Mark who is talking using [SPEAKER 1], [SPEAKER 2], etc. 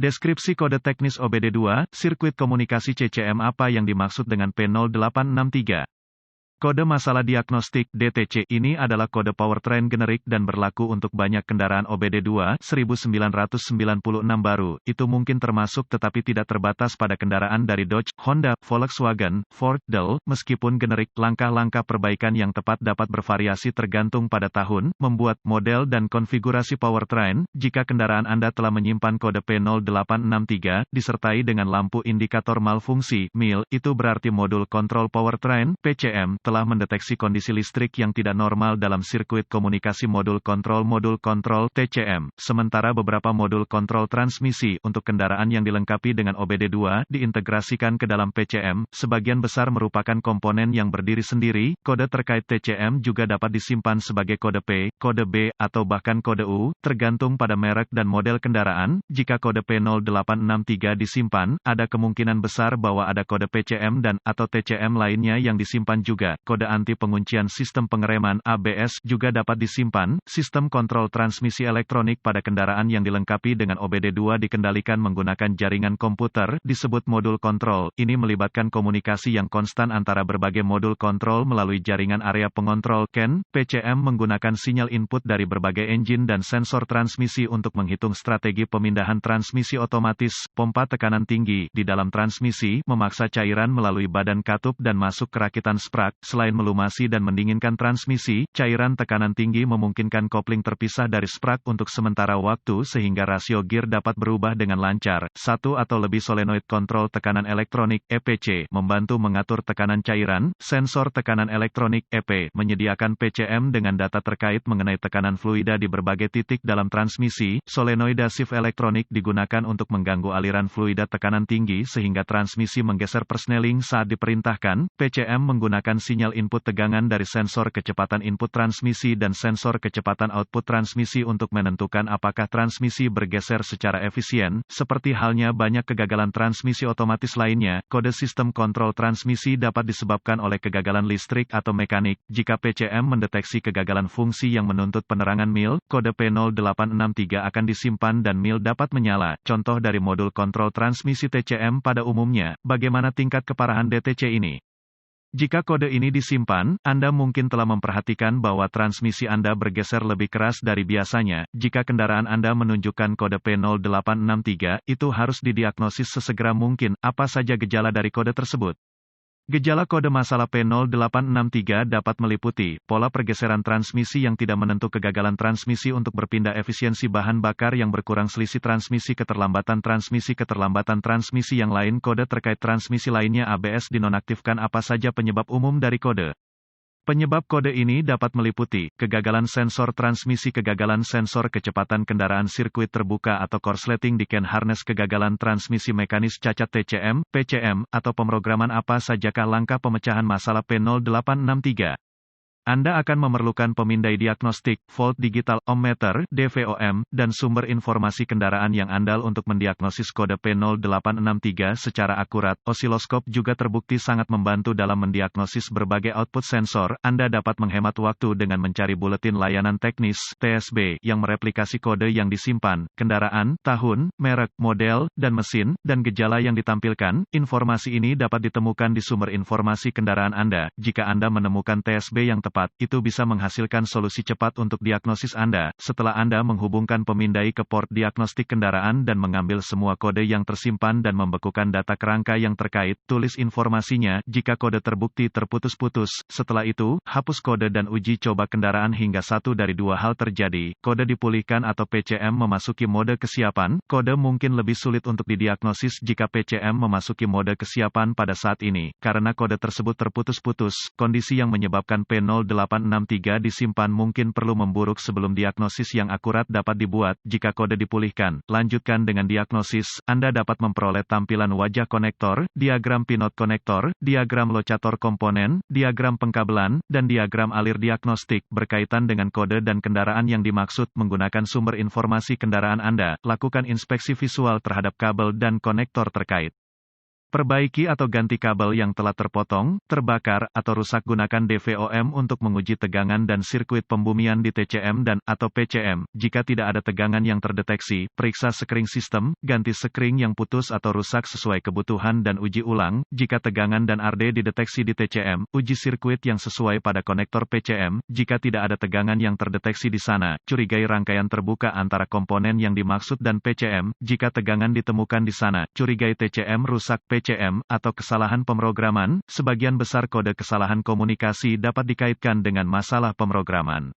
[SPEAKER 1] Deskripsi kode teknis OBD2, sirkuit komunikasi CCM. Apa yang dimaksud dengan P0863? Kode masalah diagnostik (DTC) ini adalah kode powertrain generik dan berlaku untuk banyak kendaraan OBD2 1996 baru. Itu mungkin termasuk tetapi tidak terbatas pada kendaraan dari Dodge, Honda, Volkswagen, Ford, Dell. Meskipun generik, langkah-langkah perbaikan yang tepat dapat bervariasi tergantung pada tahun, membuat, model dan konfigurasi powertrain. Jika kendaraan Anda telah menyimpan kode P0863 disertai dengan lampu indikator malfungsi (MIL), itu berarti modul kontrol powertrain (PCM) telah mendeteksi kondisi listrik yang tidak normal dalam sirkuit komunikasi modul kontrol TCM. Sementara beberapa modul kontrol transmisi untuk kendaraan yang dilengkapi dengan OBD2 diintegrasikan ke dalam PCM, sebagian besar merupakan komponen yang berdiri sendiri. Kode terkait TCM juga dapat disimpan sebagai kode P, kode B, atau bahkan kode U, tergantung pada merek dan model kendaraan. Jika kode P0863 disimpan, ada kemungkinan besar bahwa ada kode PCM dan atau TCM lainnya yang disimpan juga. Kode anti penguncian sistem pengereman (ABS) juga dapat disimpan. Sistem kontrol transmisi elektronik pada kendaraan yang dilengkapi dengan OBD2 dikendalikan menggunakan jaringan komputer, disebut modul kontrol. Ini melibatkan komunikasi yang konstan antara berbagai modul kontrol melalui jaringan area pengontrol (CAN). PCM menggunakan sinyal input dari berbagai engine dan sensor transmisi untuk menghitung strategi pemindahan transmisi otomatis. Pompa tekanan tinggi di dalam transmisi memaksa cairan melalui badan katup dan masuk ke rakitan sprak. Selain melumasi dan mendinginkan transmisi, cairan tekanan tinggi memungkinkan kopling terpisah dari sprak untuk sementara waktu sehingga rasio gear dapat berubah dengan lancar. Satu atau lebih solenoid kontrol tekanan elektronik (EPC) membantu mengatur tekanan cairan. Sensor tekanan elektronik (EP) menyediakan PCM dengan data terkait mengenai tekanan fluida di berbagai titik dalam transmisi. Solenoida shift elektronik digunakan untuk mengganggu aliran fluida tekanan tinggi sehingga transmisi menggeser persneling saat diperintahkan. PCM menggunakan sinyal input tegangan dari sensor kecepatan input transmisi dan sensor kecepatan output transmisi untuk menentukan apakah transmisi bergeser secara efisien. Seperti halnya banyak kegagalan transmisi otomatis lainnya, kode sistem kontrol transmisi dapat disebabkan oleh kegagalan listrik atau mekanik. Jika PCM mendeteksi kegagalan fungsi yang menuntut penerangan MIL, kode P0863 akan disimpan dan MIL dapat menyala. Contoh dari modul kontrol transmisi TCM pada umumnya. Bagaimana tingkat keparahan DTC ini? Jika kode ini disimpan, Anda mungkin telah memperhatikan bahwa transmisi Anda bergeser lebih keras dari biasanya. Jika kendaraan Anda menunjukkan kode P0863, itu harus didiagnosis sesegera mungkin. Apa saja gejala dari kode tersebut? Gejala kode masalah P0863 dapat meliputi pola pergeseran transmisi yang tidak menentu, kegagalan transmisi untuk berpindah, efisiensi bahan bakar yang berkurang, selisih transmisi, keterlambatan transmisi yang lain. Kode terkait transmisi lainnya ABS dinonaktifkan. Apa saja penyebab umum dari kode? Penyebab kode ini dapat meliputi kegagalan sensor transmisi, kegagalan sensor kecepatan kendaraan, sirkuit terbuka atau korsleting di CAN harness, kegagalan transmisi mekanis, cacat TCM, PCM, atau pemrograman. Apa sajakah langkah pemecahan masalah P0863? Anda akan memerlukan pemindai diagnostik, volt digital, ohmmeter, DVOM, dan sumber informasi kendaraan yang andal untuk mendiagnosis kode P0863 secara akurat. Osiloskop juga terbukti sangat membantu dalam mendiagnosis berbagai output sensor. Anda dapat menghemat waktu dengan mencari buletin layanan teknis (TSB) yang mereplikasi kode yang disimpan, kendaraan, tahun, merek, model, dan mesin, dan gejala yang ditampilkan. Informasi ini dapat ditemukan di sumber informasi kendaraan Anda. Jika Anda menemukan TSB yang tepat, itu bisa menghasilkan solusi cepat untuk diagnosis Anda. Setelah Anda menghubungkan pemindai ke port diagnostik kendaraan dan mengambil semua kode yang tersimpan dan membekukan data kerangka yang terkait, tulis informasinya. Jika kode terbukti terputus-putus, setelah itu, hapus kode dan uji coba kendaraan hingga satu dari dua hal terjadi. Kode dipulihkan atau PCM memasuki mode kesiapan. Kode mungkin lebih sulit untuk didiagnosis jika PCM memasuki mode kesiapan pada saat ini, karena kode tersebut terputus-putus. Kondisi yang menyebabkan P0863 disimpan mungkin perlu memburuk sebelum diagnosis yang akurat dapat dibuat. Jika kode dipulihkan, lanjutkan dengan diagnosis. Anda dapat memperoleh tampilan wajah konektor, diagram pinot konektor, diagram locator komponen, diagram pengkabelan, dan diagram alir diagnostik berkaitan dengan kode dan kendaraan yang dimaksud. Menggunakan sumber informasi kendaraan Anda, lakukan inspeksi visual terhadap kabel dan konektor terkait. Perbaiki atau ganti kabel yang telah terpotong, terbakar, atau rusak. Gunakan DVOM untuk menguji tegangan dan sirkuit pembumian di TCM dan atau PCM. Jika tidak ada tegangan yang terdeteksi, periksa sekring sistem, ganti sekring yang putus atau rusak sesuai kebutuhan dan uji ulang. Jika tegangan dan arde dideteksi di TCM, uji sirkuit yang sesuai pada konektor PCM. Jika tidak ada tegangan yang terdeteksi di sana, curigai rangkaian terbuka antara komponen yang dimaksud dan PCM. Jika tegangan ditemukan di sana, curigai TCM rusak PCM, atau kesalahan pemrograman. Sebagian besar kode kesalahan komunikasi dapat dikaitkan dengan masalah pemrograman.